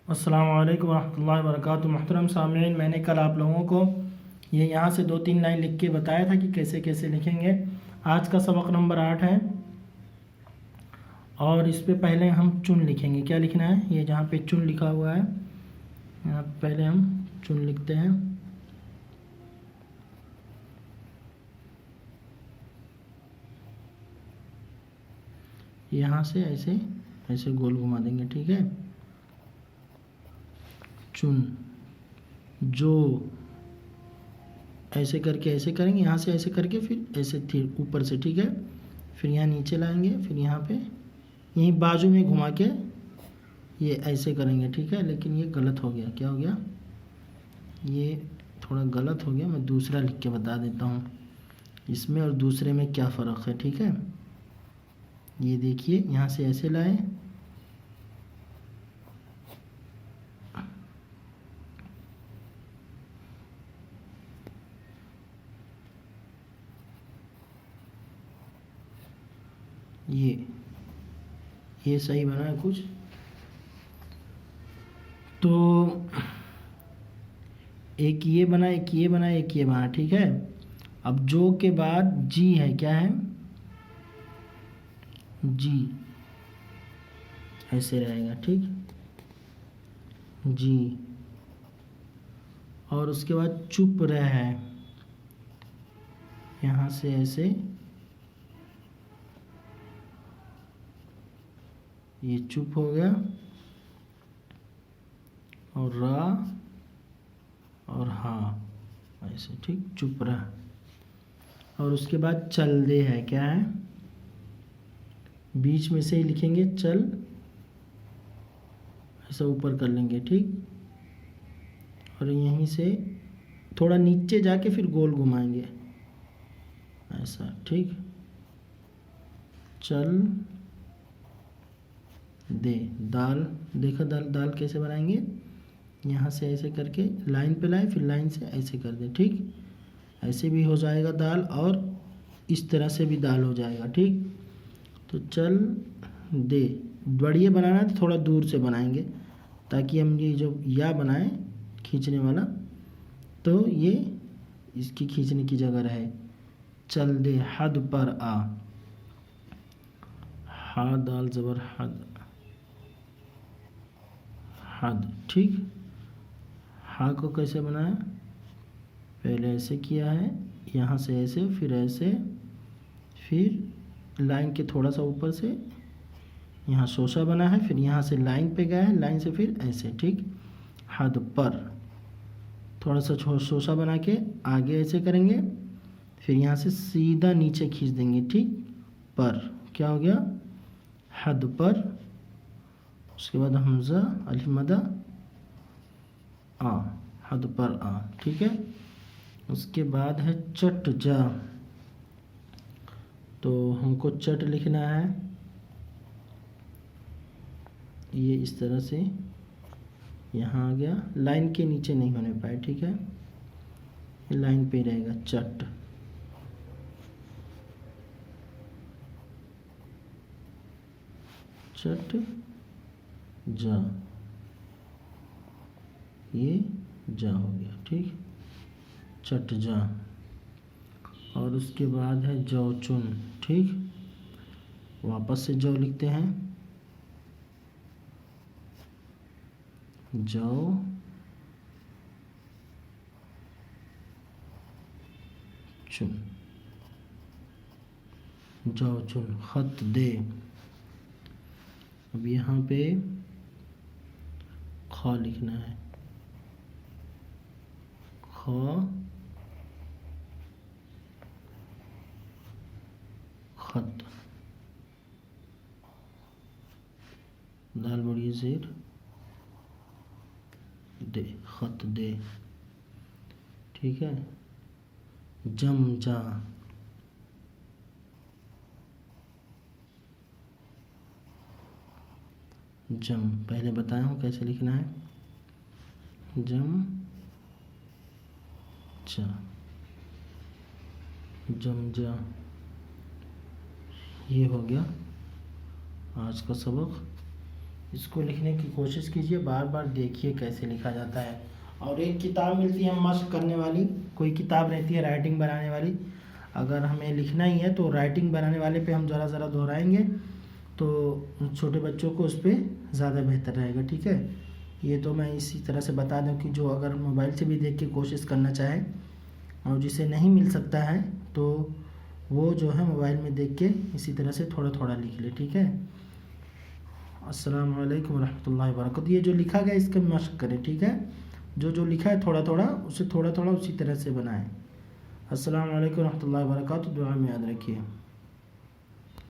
अस्सलाम वालेकुम रहमतुल्लाहि व बरकातुहू। मुहतरम सामीन, मैंने कल आप लोगों को ये यहाँ से 2-3 लाइन लिख के बताया था कि कैसे कैसे लिखेंगे। आज का सबक नंबर 8 है और इस पे पहले हम चुन लिखेंगे। क्या लिखना है? ये जहाँ पे चुन लिखा हुआ है यहाँ पहले हम चुन लिखते हैं। यहाँ से ऐसे ऐसे गोल घुमा देंगे, ठीक है। चुन, जो ऐसे करके ऐसे करेंगे, यहाँ से ऐसे करके फिर ऐसे ऊपर से, ठीक है। फिर यहाँ नीचे लाएंगे, फिर यहाँ पे यहीं बाजू में घुमा के ये ऐसे करेंगे, ठीक है। लेकिन ये गलत हो गया। क्या हो गया? ये थोड़ा गलत हो गया। मैं दूसरा लिख के बता देता हूँ इसमें और दूसरे में क्या फ़र्क है, ठीक है। ये देखिए, यहाँ से ऐसे लाए, ये सही बना है कुछ तो। एक ये बना, एक ये बना, एक ये बना, ठीक है। अब जो के बाद जी है, क्या है? जी ऐसे रहेगा, ठीक। जी, और उसके बाद चुप रह है, यहाँ से ऐसे ये चुप हो गया, और रा और हा ऐसे, ठीक। चुप रहा। और उसके बाद चल दे है, क्या है? बीच में से ही लिखेंगे चल, ऐसा ऊपर कर लेंगे, ठीक। और यहीं से थोड़ा नीचे जाके फिर गोल घुमाएंगे ऐसा, ठीक। चल दे। दाल, देखा दाल, दाल कैसे बनाएंगे? यहाँ से ऐसे करके लाइन पे लाए, फिर लाइन से ऐसे कर दे, ठीक। ऐसे भी हो जाएगा दाल, और इस तरह से भी दाल हो जाएगा, ठीक। तो चल दे। बढ़िया बनाना है तो थोड़ा दूर से बनाएंगे, ताकि हम ये जो या बनाएं खींचने वाला, तो ये इसकी खींचने की जगह रहे। चल दे हद पर आ, हा दाल ज़बर हद, हद, ठीक। हा को कैसे बनाया? पहले ऐसे किया है, यहाँ से ऐसे, फिर ऐसे, फिर लाइन के थोड़ा सा ऊपर से यहाँ शोशा बना है, फिर यहाँ से लाइन पे गया है, लाइन से फिर ऐसे, ठीक। हद पर थोड़ा सा शोशा बना के आगे ऐसे करेंगे, फिर यहाँ से सीधा नीचे खींच देंगे, ठीक। पर क्या हो गया? हद पर। उसके बाद हमज़ा अलिफ मदा आ, हद पर आ, ठीक है। उसके बाद है चट जा, तो हमको चट लिखना है ये इस तरह से, यहाँ आ गया, लाइन के नीचे नहीं होने पाए, ठीक है। लाइन पे रहेगा चट। चट जा, ये जा हो गया, ठीक। चट जा। और उसके बाद है जौ चुन, ठीक। वापस से जौ लिखते हैं, जौ चुन, जौ चुन। खत दे। अब यहाँ पे ख लिखना है, ख, खत, दाल बड़ी ज़ेर दे, खत दे, ठीक है। जम जा, जम पहले बताया हूँ कैसे लिखना है, जम जा, जम जा। ये हो गया आज का सबक। इसको लिखने की कोशिश कीजिए, बार बार देखिए कैसे लिखा जाता है। और एक किताब मिलती है मशक करने वाली, कोई किताब रहती है राइटिंग बनाने वाली, अगर हमें लिखना ही है तो राइटिंग बनाने वाले पे हम ज़रा दोहराएंगे तो छोटे बच्चों को उस पर ज़्यादा बेहतर रहेगा। ठीक है, ये तो मैं इसी तरह से बता दूं कि जो अगर मोबाइल से भी देख के कोशिश करना चाहे और जिसे नहीं मिल सकता है तो वो जो है मोबाइल में देख के इसी तरह से थोड़ा थोड़ा लिख ले। ठीक है, अस्सलाम वालेकुम रहमतुल्लाहि व बरकातहू। ये जो लिखा गया इसका मशक करें। ठीक है, जो लिखा है थोड़ा थोड़ा उसे थोड़ा थोड़ा उसी तरह से बनाएं। अस्सलाम वालेकुम रहमतुल्लाहि व बरकातहू, दुआ में याद रखिए।